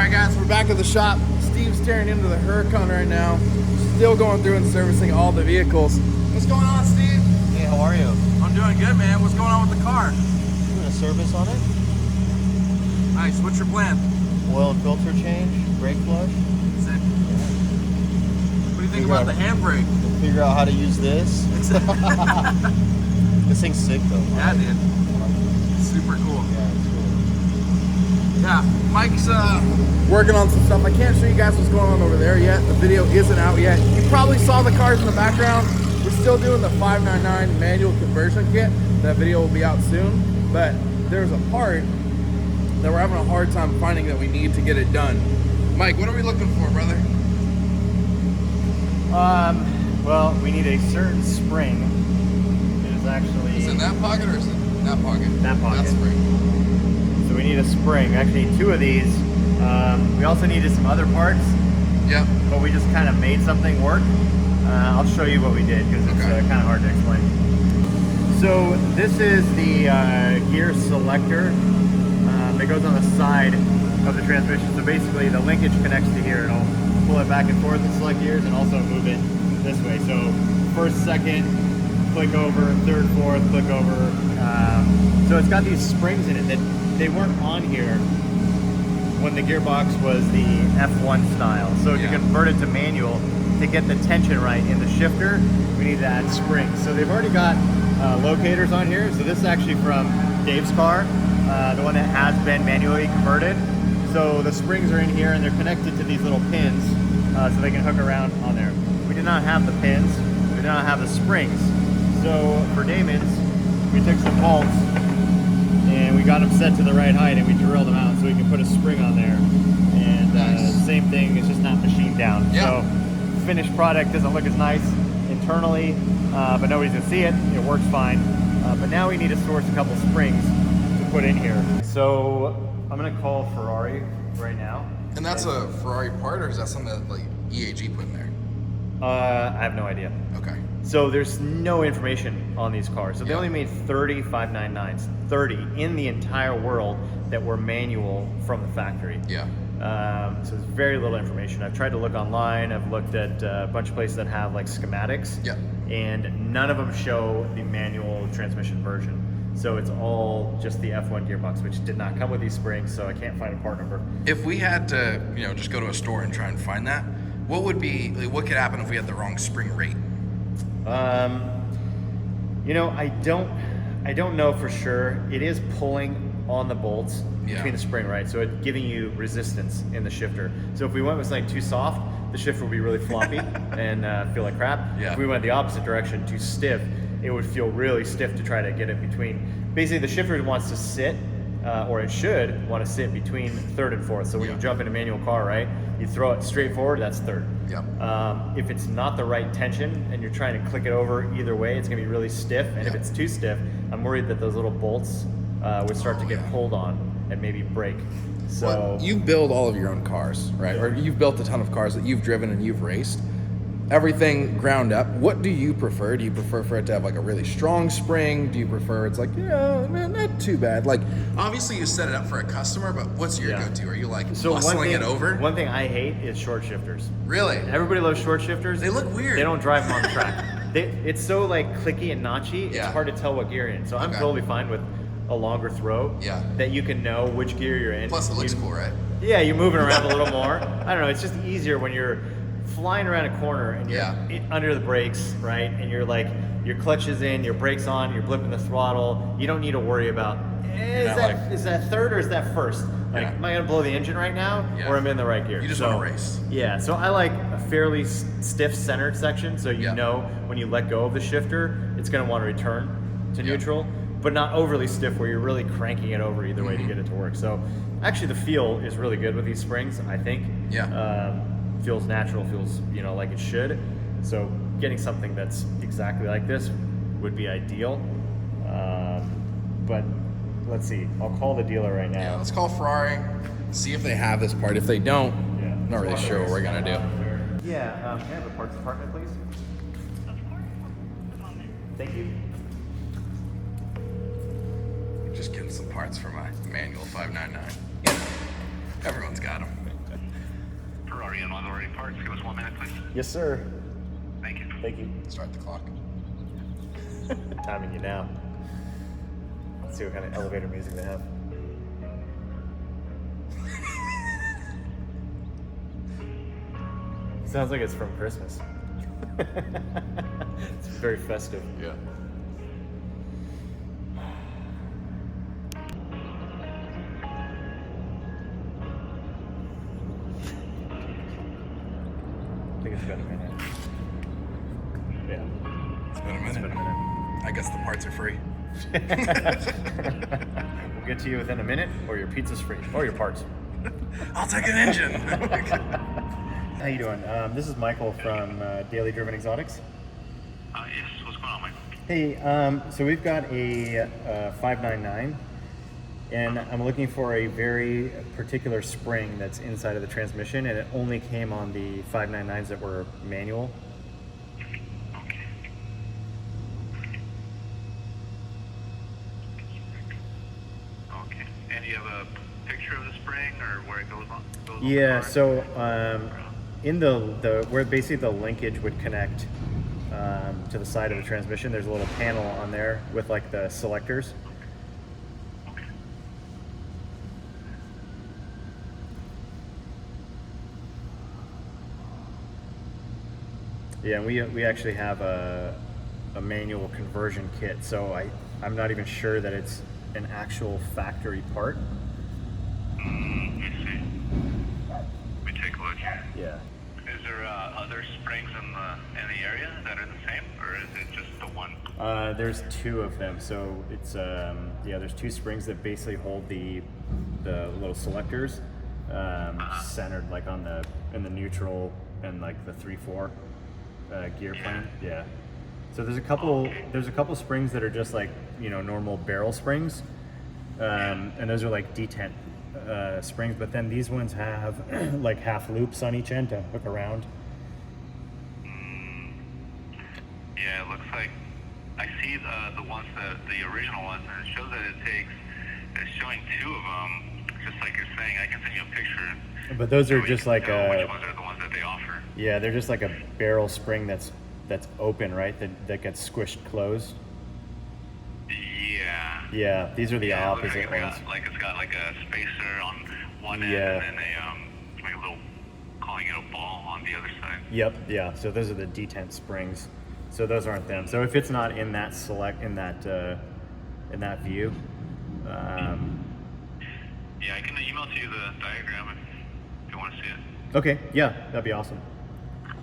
Alright guys, we're back at the shop. Steve's tearing into the Huracan right now. Still going through and servicing all the vehicles. What's going on, Steve? Hey, how are you? I'm doing good, man. What's going on with the car? Doing a service on it. Nice. What's your plan? Oil and filter change, brake flush. Sick. What do you think about the handbrake? Figure out how to use this. This thing's sick though. Yeah, dude. Super cool. Yeah, it's cool. Yeah, Mike's working on some stuff. I can't show you guys what's going on over there yet. The video isn't out yet. You probably saw the cars in the background. We're still doing the 599 manual conversion kit. That video will be out soon. But there's a part that we're having a hard time finding that we need to get it done. Mike, what are we looking for, brother? Well, we need a certain spring. It is actually... Is it in that pocket or is it in that pocket? That pocket. That spring. So we need a spring. Actually, two of these. We also needed some other parts. Yeah. But we just kind of made something work. I'll show you what we did because it's kind of hard to explain. So this is the gear selector that goes on the side of the transmission. So basically the linkage connects to here. It'll pull it back and forth and select gears and also move it this way. So first, second, click over, third, fourth, click over. So it's got these springs in it that they weren't on here when the gearbox was the F1 style. So to convert it to manual, to get the tension right in the shifter, we need to add springs. So they've already got locators on here. So this is actually from Dave's car, the one that has been manually converted. So the springs are in here and they're connected to these little pins so they can hook around on there. We did not have the pins, we did not have the springs. So for Damon's, we took some bolts and we got them set to the right height and we drilled them out so we can put a spring on there. And same thing, it's just not machined down. So finished product doesn't look as nice internally, but nobody's gonna see it. It works fine. But now we need to source a couple springs to put in here. So I'm gonna call Ferrari right now. And that's a Ferrari part, or is that something that like EAG put in there? I have no idea. Okay. So there's no information on these cars. So they only made 30 599s, 30 in the entire world that were manual from the factory. Yeah. So there's very little information. I've tried to look online. I've looked at a bunch of places that have like schematics. Yeah. And none of them show the manual transmission version. So it's all just the F1 gearbox, which did not come with these springs, so I can't find a part number. If we had to, just go to a store and try and find that, what would be, like, what could happen if we had the wrong spring rate? I don't know for sure. It is pulling on the bolts between the spring, right? So it's giving you resistance in the shifter. So if we went with something too soft, the shifter would be really floppy and feel like crap. Yeah. If we went the opposite direction, too stiff, it would feel really stiff to try to get it between. Basically, the shifter wants to sit, or it should want to sit between third and fourth. So when you jump in a manual car, right, you throw it straight forward, that's third. Yep. If it's not the right tension and you're trying to click it over either way, it's gonna be really stiff. And if it's too stiff, I'm worried that those little bolts would start to get pulled on and maybe break. So well, you build all of your own cars, right? Or you've built a ton of cars that you've driven and you've raced. Everything ground up. What do you prefer? Do you prefer for it to have like a really strong spring? Do you prefer it's like, not too bad? Like, obviously you set it up for a customer, but what's your go-to? Are you like muscling it over? One thing I hate is short shifters. Really? Everybody loves short shifters. They look weird. They don't drive them on the track. It's so like clicky and notchy, it's hard to tell what gear you're in. So I'm totally fine with a longer throw that you can know which gear you're in. Plus it looks cool, right? Yeah, you're moving around a little more. I don't know, it's just easier when you're flying around a corner and you're under the brakes, right? And you're like, your clutch is in, your brakes on, you're blipping the throttle. You don't need to worry about, is that third or is that first? Like, am I gonna blow the engine right now or am I in the right gear? You just want to race. Yeah, so I like a fairly stiff centered section so you know when you let go of the shifter, it's gonna want to return to neutral, but not overly stiff where you're really cranking it over either way to get it to work. So actually the feel is really good with these springs, I think. Feels natural, feels like it should. So getting something that's exactly like this would be ideal. But let's see, I'll call the dealer right now. Yeah, let's call Ferrari, see if they have this part. If they don't, not really sure what we're gonna do. Yeah, can I have the parts department, please? Thank you. Just getting some parts for my manual 599. Everyone's got them. Ferrari and auxiliary parts. Give us 1 minute, please. Yes, sir. Thank you. Thank you. Start the clock. Timing you now. Let's see what kind of elevator music they have. Sounds like it's from Christmas. It's very festive. Yeah. I think it's been a minute. Yeah. It's been a minute. It's been a minute. I guess the parts are free. We'll get to you within a minute, or your pizza's free, or your parts. I'll take an engine. How you doing? This is Michael from Daily Driven Exotics. Yes, what's going on, Michael? Hey, so we've got a 599, and I'm looking for a very particular spring that's inside of the transmission, and it only came on the 599s that were manual. Okay. Okay. And do you have a picture of the spring or where it goes on? Yeah, so in the where basically the linkage would connect to the side of the transmission, there's a little panel on there with like the selectors. Okay. Yeah, and we actually have a manual conversion kit, so I'm not even sure that it's an actual factory part. Let me see. Let me take a look here. Yeah. Is there other springs in the area that are the same, or is it just the one? There's two of them, so it's there's two springs that basically hold the little selectors centered like in the neutral and like the 3/4 gear plane. Yeah. So there's a couple springs that are just like normal barrel springs, and those are like detent springs. But then these ones have like half loops on each end to hook around. Yeah, it looks like I see the ones the original ones, and it shows that it's showing two of them. Just like you're saying, I can send you a picture. But those are so just you can like tell which ones are the ones that they offer. Yeah, they're just like a barrel spring that's open, right? That gets squished closed. Yeah. Yeah, these are the Yeah, it looks opposite like ones. it's got like a spacer on one end, Yeah. and then like a little, calling it a ball on the other side. Yep, yeah. So those are the detent springs. So those aren't them. So if it's not in that view, Yeah, I can email to you the diagram if you want to see it. okay, yeah, that'd be awesome.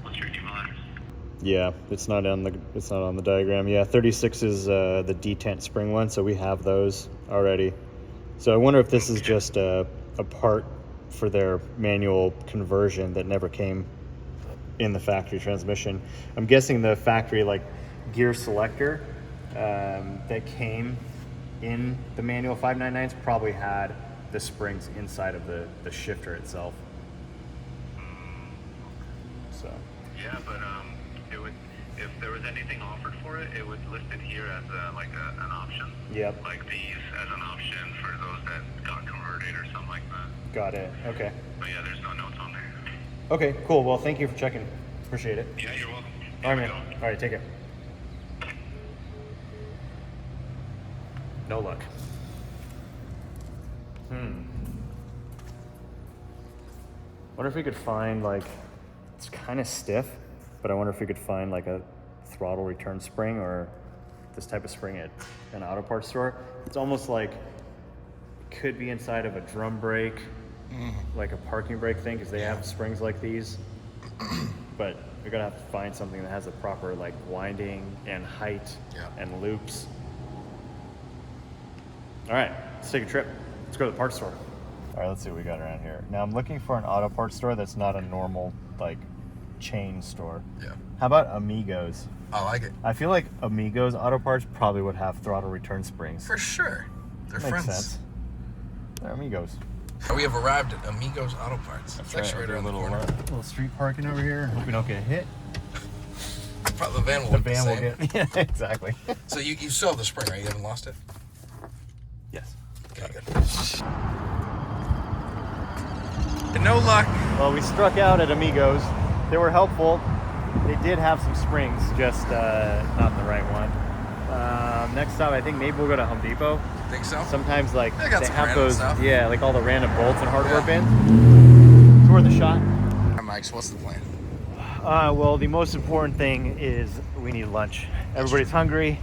What's your email address? Yeah, it's not on the diagram. Yeah, 36 is the detent spring one, so we have those already. So I wonder if this is just a part for their manual conversion that never came in the factory transmission. I'm guessing the factory like gear selector that came in the manual 599s probably had the springs inside of the shifter itself. So Yeah, but it would, if there was anything offered for it, it would list it here as an option. Yep. Like these as an option for those that got converted or something like that. got it. Okay. But yeah, there's no notes on there. Okay, cool. Well, thank you for checking. Appreciate it. Yeah, you're welcome. All right, Here man. we go. All right, take care. No luck. Wonder if we could find like, it's kind of stiff, but I wonder if we could find like a throttle return spring or this type of spring at an auto parts store. It's almost like could be inside of a drum brake, like a parking brake thing, because they have springs like these. But we're gonna have to find something that has the proper like winding and height and loops. All right, let's take a trip. Let's go to the parts store. All right, let's see what we got around here. Now I'm looking for an auto parts store that's not a normal like chain store. Yeah. How about Amigos? I like it. I feel like Amigos auto parts probably would have throttle return springs. For sure. They're Makes friends. sense. They're Amigos. We have arrived at Amigos Auto Parts. It's actually right around the corner. Little street parking over here. Hope we don't get hit. Probably the van will The look the van will same. get. Yeah, exactly. So you still have the spring, right? You haven't lost it? Yes. Okay, good. And no luck. Well, we struck out at Amigos. They were helpful. They did have some springs, just not the right one. Next time, I think maybe we'll go to Home Depot. Think so? Sometimes like They got they some have random those, stuff. yeah, like all the random bolts and hardware Yeah. bins. It's worth a shot. All right, Mike, so what's the plan? Well, the most important thing is we need lunch. Everybody's hungry,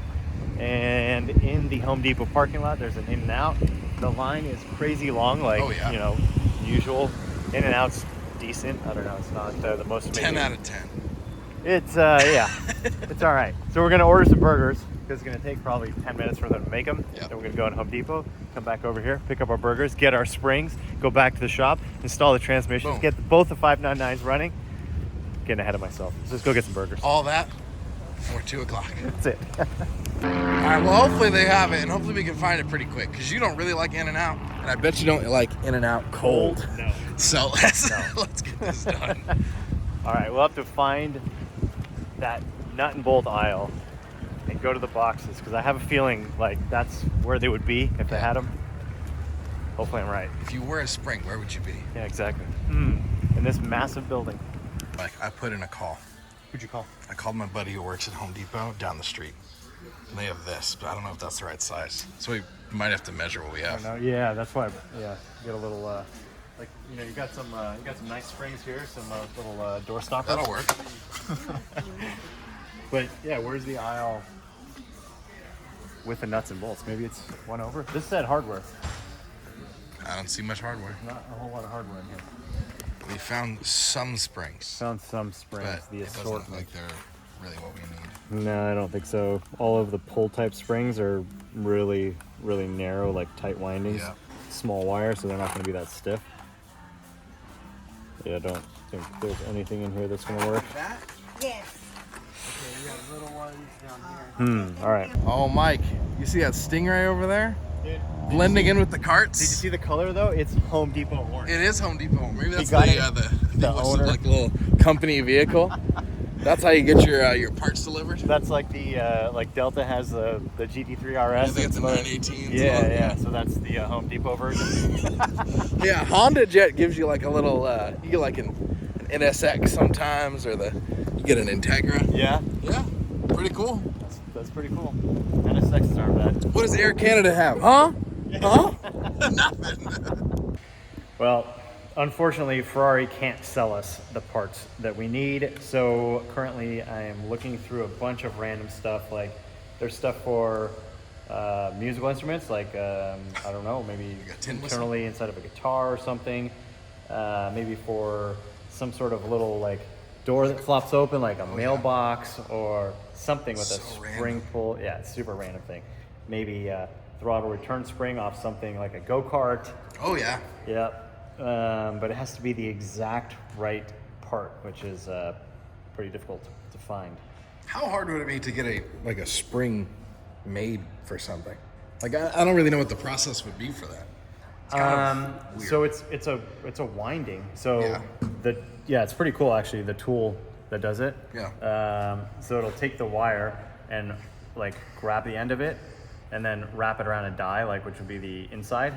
and in the Home Depot parking lot, there's an In-N-Out. The line is crazy long, like Oh, yeah. you know, usual. In-N-Out's decent. I don't know, it's not the most amazing. 10 out of 10. It's yeah, it's all right. So we're gonna order some burgers because it's gonna take probably 10 minutes for them to make them. Yep. Then we're gonna go to Home Depot, come back over here, pick up our burgers, get our springs, go back to the shop, install the transmissions, Boom. get both the 599s running. Getting ahead of myself. So let's go get some burgers. All that for 2 o'clock. That's it. All right, well, hopefully they have it, and hopefully we can find it pretty quick, because you don't really like In-N-Out, and I bet you don't like In-N-Out cold. No. So let's get this done. All right, we'll have to find that nut and bolt aisle and go to the boxes because I have a feeling like that's where they would be if they had them. Hopefully I'm right. If you were a spring, where would you be? Yeah, exactly. In this massive building. Like, I put in a call. Who'd you call? I called my buddy who works at Home Depot down the street. And they have this, but I don't know if that's the right size. So we might have to measure what we have. No, yeah, that's why. Yeah, get a little like you got some nice springs here, some little door stoppers. That'll work. But yeah, where's the aisle with the nuts and bolts? Maybe it's one over. This said hardware. I don't see much hardware. Not a whole lot of hardware in here. We found some springs, Found some springs. but The it doesn't assortment. look like they're really what we need. No, I don't think so. All of the pull type springs are really, really narrow, like tight windings. Yeah. Small wire, so they're not going to be that stiff. Yeah, I don't think there's anything in here that's going to work. Yes. All right. Oh, Mike, you see that stingray over there? Dude, Blending in with the carts? did you see the color though? It's Home Depot orange. It is Home Depot. Maybe that's got the the what's owner. like little company vehicle. That's how you get your parts delivered. That's like the like Delta has the GT3 RS. I think it's a and some other- 918. Yeah. So that's the Home Depot version. Yeah, Honda Jet gives you like a little, you get like an NSX sometimes, or you get an Integra. Yeah, Yeah, pretty cool. that's pretty cool. NSXs aren't bad. What does Air Canada have? Huh? Huh? Nothing. Well, unfortunately, Ferrari can't sell us the parts that we need. So currently, I am looking through a bunch of random stuff. Like, there's stuff for musical instruments, like I don't know, maybe a tin whistle? internally inside of a guitar or something. Maybe for some sort of little like door that flops open, like a mailbox or something with a So spring random. pull. Yeah, it's super random thing. Maybe throttle return spring off something like a go-kart. Oh yeah. Yep. But it has to be the exact right part, which is pretty difficult to find. How hard would it be to get a spring made for something? Like I don't really know what the process would be for that. It's kind of weird. So it's a winding. So Yeah. it's pretty cool actually. The tool that does it. Yeah. So it'll take the wire and like grab the end of it, and then wrap it around a die, like which would be the inside.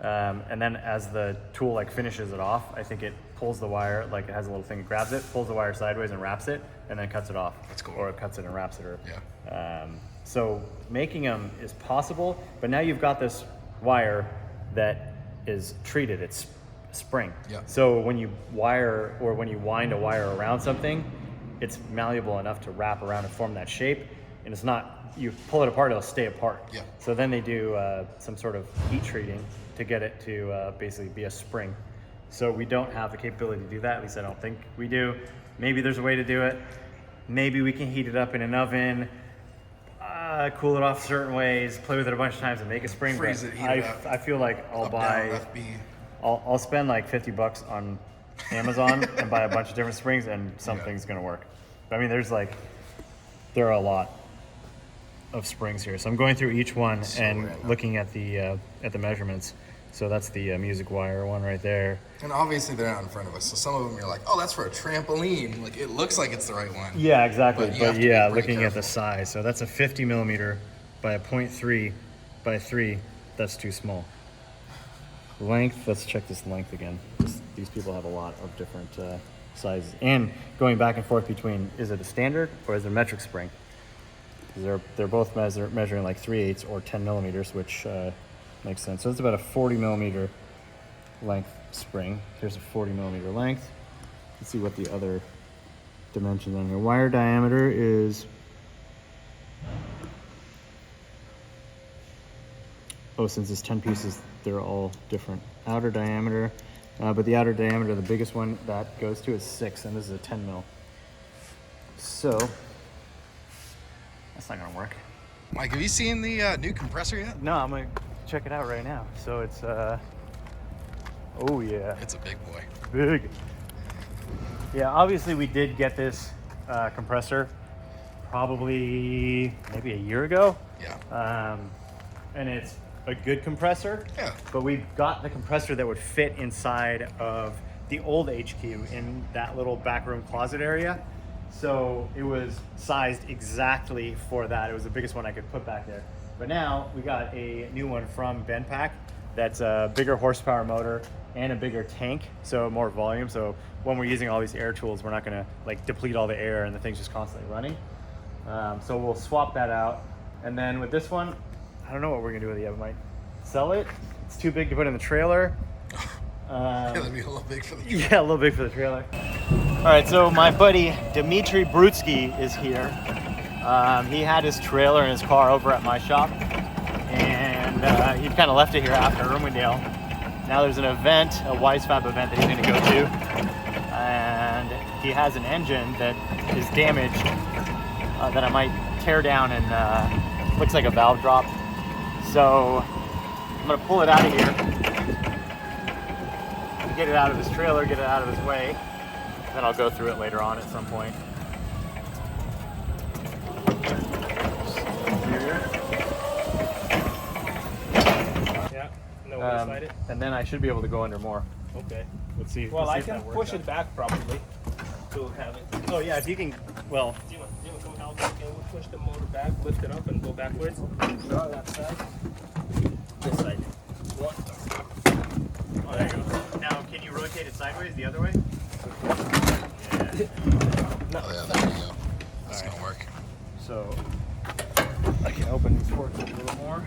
And then as the tool like finishes it off, I think it pulls the wire, like it has a little thing, it grabs it, pulls the wire sideways and wraps it, and then cuts it off. That's cool. Or it cuts it and wraps it. Or Yeah. so making them is possible, but now you've got this wire that is treated. It's spring. Yeah. So when you wire or when you wind a wire around something, it's malleable enough to wrap around and form that shape, and it's not. You pull it apart, it'll stay apart. Yeah. So then they do some sort of heat treating to get it to basically be a spring. So we don't have the capability to do that. At least I don't think we do. Maybe there's a way to do it. Maybe we can heat it up in an oven, cool it off certain ways, play with it a bunch of times and make a spring. Freeze but it, heat it up. I feel like I'll Up, buy. down, FB. I'll spend like $50 on Amazon and buy a bunch of different springs, and something's gonna work. I mean, there are a lot of springs here, so I'm going through each one and random. looking at the measurements. So that's the music wire one right there. And obviously they're not in front of us, so some of them you're like, oh, that's for a trampoline. Like it looks like it's the right one. Yeah, exactly. But you have But to be yeah, pretty looking at the careful. size. So that's a 50 millimeter by a 0.3 by 3. That's too small. Length. Let's check this length again. Just these people have a lot of different sizes. And going back and forth between, is it a standard or is it a metric spring? They're both measuring like 3/8 or 10 millimeters, which makes sense. So it's about a 40 millimeter length spring. Here's a 40 millimeter length. Let's see what the other dimensions on here. Wire diameter is, oh, since it's 10 pieces, they're all different. Outer diameter, but the outer diameter, the biggest one that goes to is 6, and this is a 10 mil. So that's not gonna work. Mike, have you seen the new compressor yet? No, I'm gonna check it out right now. So it's oh yeah, It's a big boy. big. Yeah, obviously we did get this compressor probably maybe a year ago. Yeah. And it's a good compressor. Yeah. But we got the compressor that would fit inside of the old HQ in that little backroom closet area. So it was sized exactly for that. It was the biggest one I could put back there. But now we got a new one from Benpack that's a bigger horsepower motor and a bigger tank, so more volume. So when we're using all these air tools, we're not gonna like deplete all the air and the thing's just constantly running. So we'll swap that out. And then with this one, I don't know what we're gonna do with it yet. We might sell it. It's too big to put in the trailer. Yeah, that'd be a little big for the trailer. Yeah, a little big for the trailer. All right, so my buddy Dmitry Brutsky is here. He had his trailer and his car over at my shop, and he kind of left it here after Irwindale. Now there's an event, a Wisefab event that he's going to go to, and he has an engine that is damaged that I might tear down, and looks like a valve drop. So I'm going to pull it out of here, get it out of his trailer, get it out of his way. Then I'll go through it later on at some point. Yeah, no way to slide it. And then I should be able to go under more. Okay. Let's see. Well, let's see I if can that works push out. it back probably to have it. Oh yeah, if you can. Well, Do you want to come out? Can we push the motor back, lift it up, and go backwards? Draw that side. This side. What? oh, there you go. Now, can you rotate it sideways the other way? Oh yeah, there we go. That's All right. gonna work. So I can open these forks a little more.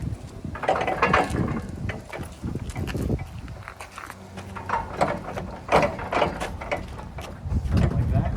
Like that.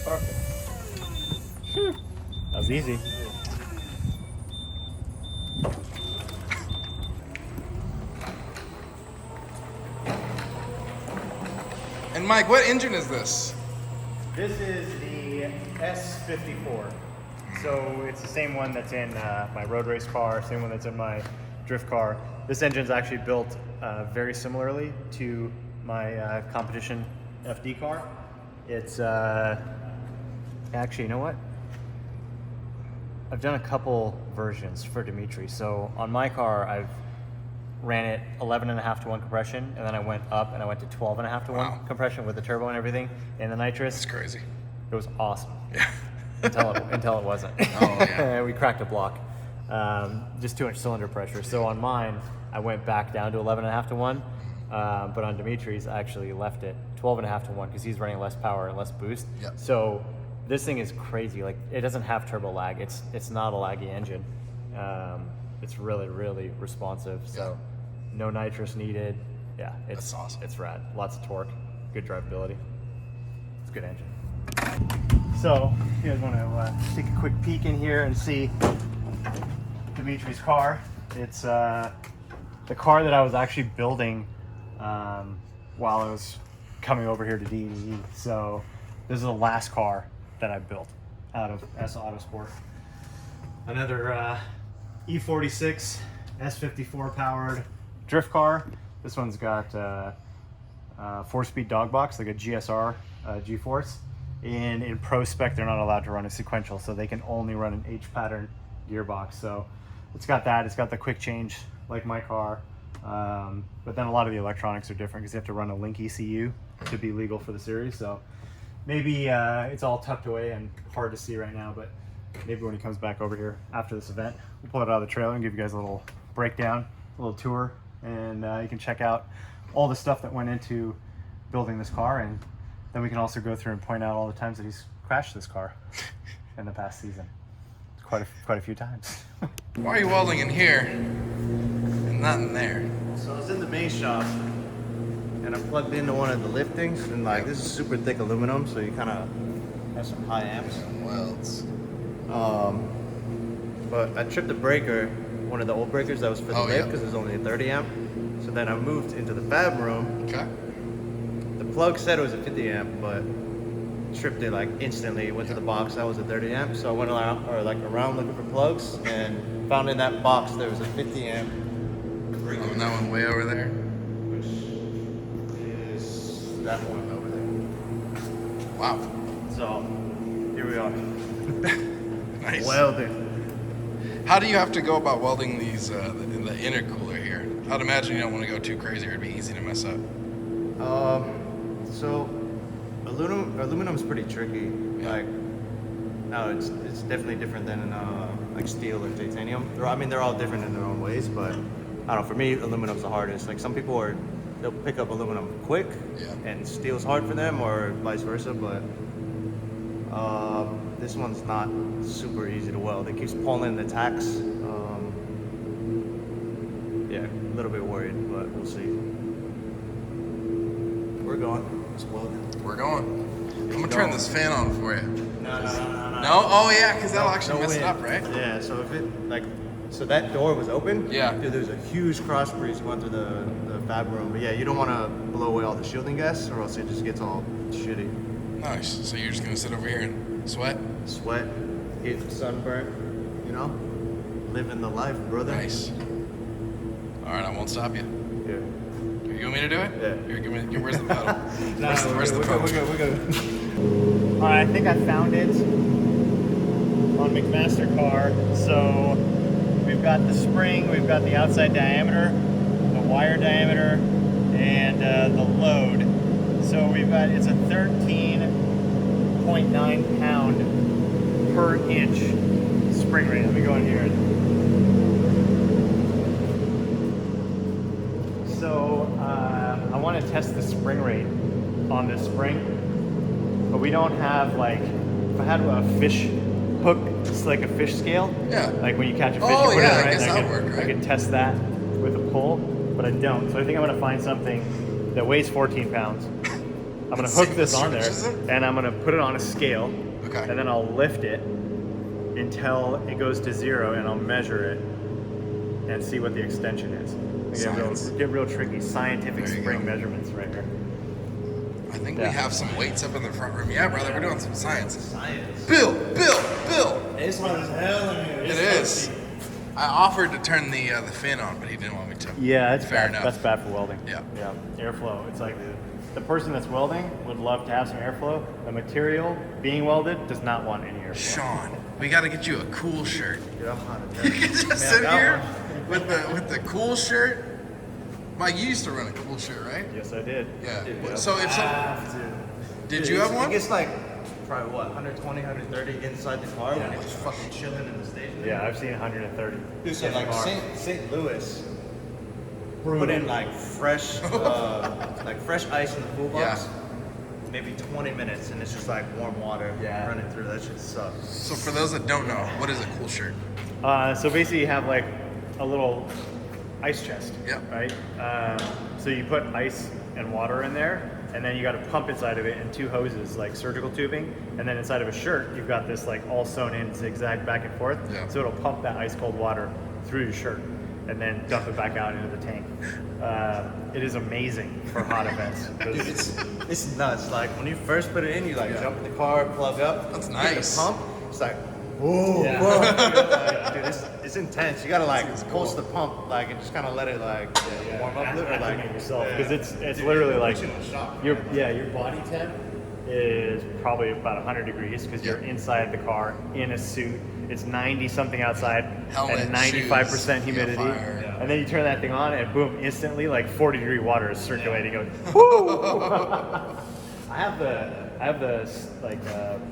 Perfect. That was easy. And Mike, what engine is this? This is the S54. So it's the same one that's in my road race car, same one that's in my drift car. This engine's actually built very similarly to my competition FD car. It's actually, you know what? I've done a couple versions for Dimitri. So on my car, I've ran it 11.5 to 1 compression, and then I went up and I went to 12.5 to 1 Wow. compression with the turbo and everything, and the nitrous. It's crazy. It was awesome. Yeah. until it wasn't. Oh, yeah. We cracked a block. Just too much cylinder pressure. So on mine, I went back down to 11.5 to 1. But on Dimitri's, I actually left it 12.5 to 1 because he's running less power and less boost. Yep. So this thing is crazy. Like, it doesn't have turbo lag. It's not a laggy engine. It's really, really responsive. So no nitrous needed. Yeah, it's That's awesome. It's rad. Lots of torque, good drivability. It's a good engine. So you guys want to take a quick peek in here and see Dimitri's car. It's the car that I was actually building while I was coming over here to DDE. So this is the last car that I built out of Essa Autosport. Another E46 S54 powered drift car. This one's got 4-speed dog box, like a GSR G-Force. in Pro Spec, they're not allowed to run a sequential, so they can only run an H pattern gearbox. So it's got that. It's got the quick change like my car. But then a lot of the electronics are different because you have to run a Link ECU to be legal for the series. So maybe it's all tucked away and hard to see right now, but maybe when he comes back over here after this event, we'll pull it out of the trailer and give you guys a little breakdown, a little tour, and you can check out all the stuff that went into building this car, and then we can also go through and point out all the times that he's crashed this car in the past season. Quite a few times. Why are you welding in here and not in there? So I was in the main shop and I plugged into one of the liftings, and like this is super thick aluminum, so you kind of have some high amps. Welds. But I tripped a breaker, one of the old breakers that was for the lift, because it was only a 30 amp. So then I moved into the fab room. Okay. The plug said it was a 50 amp, but tripped it like instantly. Went to the box, that was a 30 amp. So I went around looking for plugs and found in that box there was a 50 amp. Oh, and that one way over there? Which is that one over there. Wow. So here we are. Nice. Welding. How do you have to go about welding these, the intercooler here? I'd imagine you don't want to go too crazy or it'd be easy to mess up. So aluminum's pretty tricky. Yeah. Like, no, it's definitely different than like steel or titanium. They're all different in their own ways, but I don't know, for me, aluminum's the hardest. Like some people they'll pick up aluminum quick, and steel's hard for them, or vice versa, but this one's not super easy to weld. It keeps pulling the tacks. Yeah, a little bit worried, but we'll see. We're going. It's welding. We're going. I'm gonna turn this fan on for you. No. No? Oh yeah, because that'll actually mess it up, right? Yeah, so if it, so that door was open. Yeah. Dude, there's a huge cross breeze going through the fab room. But yeah, you don't want to blow away all the shielding gas, or else it just gets all shitty. Nice. So you're just gonna sit over here and sweat? Sweat, get sunburn, you know? Living the life, brother. Nice. All right, I won't stop you. Yeah. You want me to do it? Yeah. Here, where's the pedal? No, where's the pedal? We're good. All right, I think I found it on McMaster car. So we've got the spring, we've got the outside diameter, the wire diameter, and the load. So it's a 13.9 pound per inch spring rate. Let me go in here. So I want to test the spring rate on this spring, but we don't have if I had a fish hook, it's like a fish scale. Yeah. Like when you catch a fish, Oh, you put yeah, it I right, guess and that'll work, right? I could test that with a pull, but I don't. So I think I'm gonna find something that weighs 14 pounds. I'm gonna hook this on there, and I'm gonna put it on a scale. Okay. And then I'll lift it until it goes to 0, and I'll measure it and see what the extension is. Get real tricky scientific There you spring go. measurements right here. I think Yeah. we have some weights up in the front room. Yeah, brother, we're doing some science. Science. Bill! This one is hell in here. It is. I offered to turn the fin on, but he didn't want me to. Yeah, it's Fair bad. enough. That's bad for welding. Yeah. Yeah. Airflow. It's like the person that's welding would love to have some airflow. The material being welded does not want any airflow. Sean, we got to get you a cool shirt. Dude, I'm hot at You that. can just sit here with the cool shirt. Mike, you used to run a cool shirt, right? Yes, I did. Yeah. Dude, So if some, have to. did Dude, you have one? It gets like probably 120, 130 inside the car when Yeah. it's fucking chilling in the station. Yeah, I've seen 130. Dude, so in the like car. St. Louis, put in like fresh ice in the pool box. Maybe 20 minutes, and it's just like warm water running through. That shit sucks. So for those that don't know, what is a cool shirt? So basically, you have like a little ice chest. Yep. Right. So you put ice and water in there, and then you got a pump inside of it and 2 hoses, like surgical tubing, and then inside of a shirt, you've got this like all sewn in zigzag back and forth. Yeah. So it'll pump that ice cold water through your shirt, and then dump it back out into the tank. It is amazing for hot events. Dude, it's nuts. Like when you first put it in, you like jump in the car, plug up. That's hit nice. The pump. It's like, whoa, Yeah. whoa. Dude, it's intense. You gotta like pulse the pump, like, and just kind of let it like warm up a little, or like Acclimate yourself, because it's literally like Puts you in shock. your body temp is probably about 100 degrees because you're inside the car in a suit. It's 90 something outside Helmet, and 95% shoes, humidity. fire. And then you turn that thing on and boom, instantly like 40-degree water is circulating. Going, woo! I have the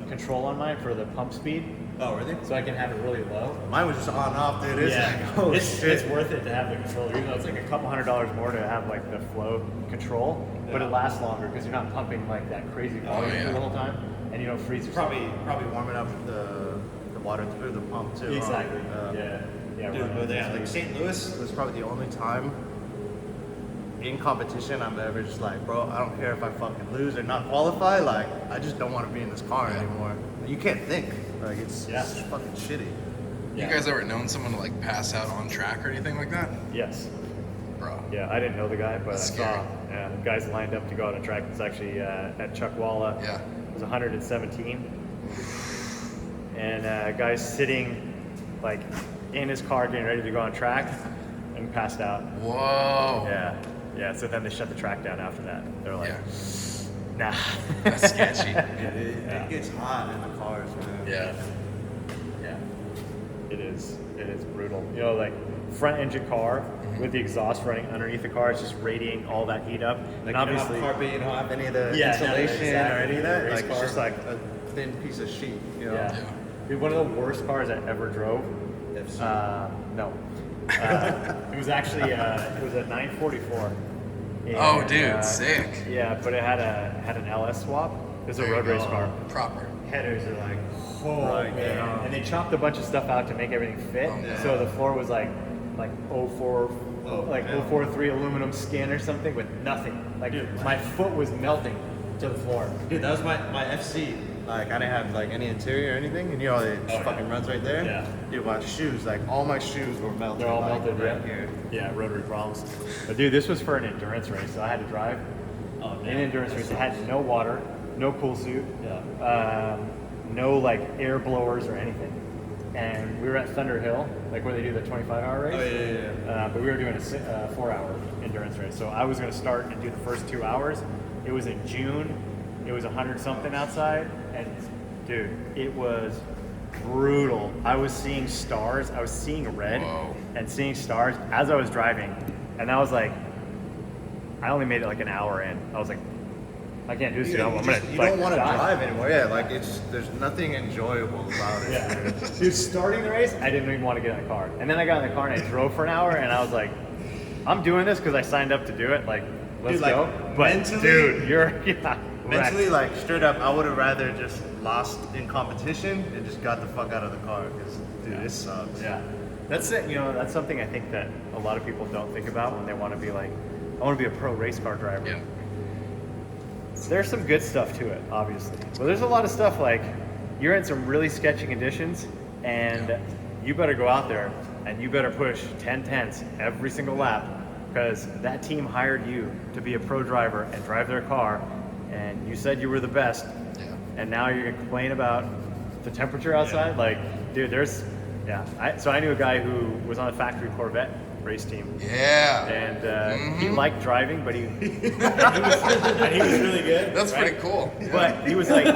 control on mine for the pump speed, Oh, really? so I can have it really low. Mine was just on and off, dude. It's like, oh it's shit. worth it to have the control, even though it's like a couple $100 more to have like the flow control, but it lasts longer because you're not pumping like that crazy volume yeah. through the whole time, and you don't freeze yourself. Probably warming up the water through the pump too. Exactly. Huh? Yeah. Dude, right. but yeah, like St. Louis was probably the only time in competition I'm ever just like, bro, I don't care if I fucking lose or not qualify, like I just don't want to be in this car anymore. You can't think. Like it's fucking shitty. You guys ever known someone to like pass out on track or anything like that? Yes. Bro. Yeah, I didn't know the guy, but That's I scary. saw guys lined up to go on a track. It's actually at Chuckwalla. Yeah. It was 117. And guys sitting like in his car getting ready to go on track and passed out. Whoa. Yeah. So then they shut the track down after that. They're like, nah. That's sketchy. It gets hot in the cars, man. Yeah. It is brutal. You know, like front engine car with the exhaust running underneath the car, it's just radiating all that heat up. Like and obviously, you don't have carpet, you don't have any of the Yeah, insulation exactly. or any of that. Race Like it's car. just like a thin piece of sheet, you know. yeah. Dude, one of the worst cars I ever drove. FC. No. It was actually it was a 944. Oh, And, dude, sick. Yeah, but it had an LS swap. It was a road race car. Proper. Headers are like, Right, man. yeah. And they chopped a bunch of stuff out to make everything fit. Yeah. So the floor was like 04, like man. 043 aluminum skin or something with nothing. Like my foot was melting to the floor. Dude, that was my FC. Like I didn't have like any interior or anything, and you know it just fucking runs right there. Yeah. Dude, my shoes, like all my shoes were melted. They're all like, melted, right yeah. here. Yeah, rotary problems. But dude, this was for an endurance race, so I had to drive an endurance race. It had no water, no cool suit, no like air blowers or anything. And we were at Thunder Hill, like where they do the 25-hour race. Oh, yeah. But we were doing a 4-hour endurance race. So I was going to start and do the first 2 hours. It was in June. It was 100 something outside, and dude, it was brutal. I was seeing stars. I was seeing red and seeing stars as I was driving, and I was like, I only made it like an hour in. I was like, I can't do this. You I'm gonna don't like, want to die. drive anymore. Yeah, like there's nothing enjoyable about it. Yeah. Dude, starting the race, I didn't even want to get in the car. And then I got in the car and I drove for an hour, and I was like, I'm doing this because I signed up to do it. Like, let's Dude, like, go. But mentally- dude, you're Mentally, like straight up, I would have rather just lost in competition and just got the fuck out of the car because, dude, this sucks. Yeah, that's it. You know, that's something I think that a lot of people don't think about when they want to be like, I want to be a pro race car driver. Yeah. There's some good stuff to it, obviously. But there's a lot of stuff like you're in some really sketchy conditions, and you better go out there and you better push 10 tenths every single lap because that team hired you to be a pro driver and drive their car, and you said you were the best. Yeah. And now you're gonna complain about the temperature outside? Like, dude, so I knew a guy who was on a factory Corvette race team. Yeah. And he liked driving, but he was really good. That's right? pretty cool. But he was like,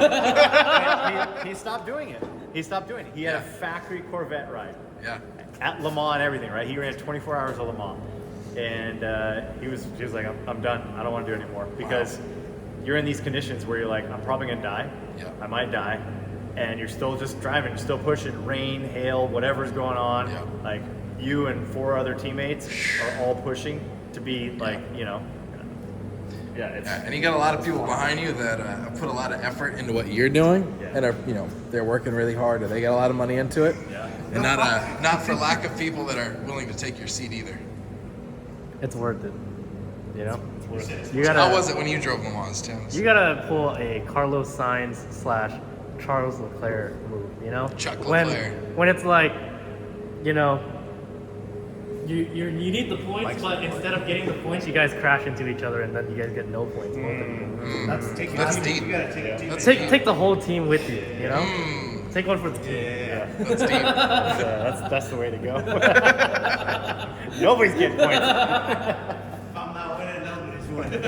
he stopped doing it. He stopped doing it. He had a factory Corvette ride Yeah. at Le Mans and everything, right? He ran 24 hours of Le Mans. And he was like, I'm done. I don't want to do it anymore. Because you're in these conditions where you're like, I'm probably going to die. Yeah. I might die. And you're still just driving, you're still pushing, rain, hail, whatever's going on. Yeah. Like, you and 4 other teammates are all pushing to be like, you know. Yeah, it's Yeah, and you got a lot of people behind you that put a lot of effort into what you're doing, and are, you know, they're working really hard, or they got a lot of money into it, and not for lack of people that are willing to take your seat either. It's worth it. You know? You How gotta, was it when you drove Le Mans, Tim? you gotta pull a Carlos Sainz / Charles Leclerc move, you know? Chuck when, Leclerc. When it's like, you know, you need the points, but instead of getting the points, you guys crash into each other, and then you guys get no points. Both of you. That's deep. You gotta take a team. That's Take deep. take the whole team with you, you know? Take one for the team. Yeah. That's deep. that's the way to go. Nobody's getting points. If I'm not winning, nobody's winning.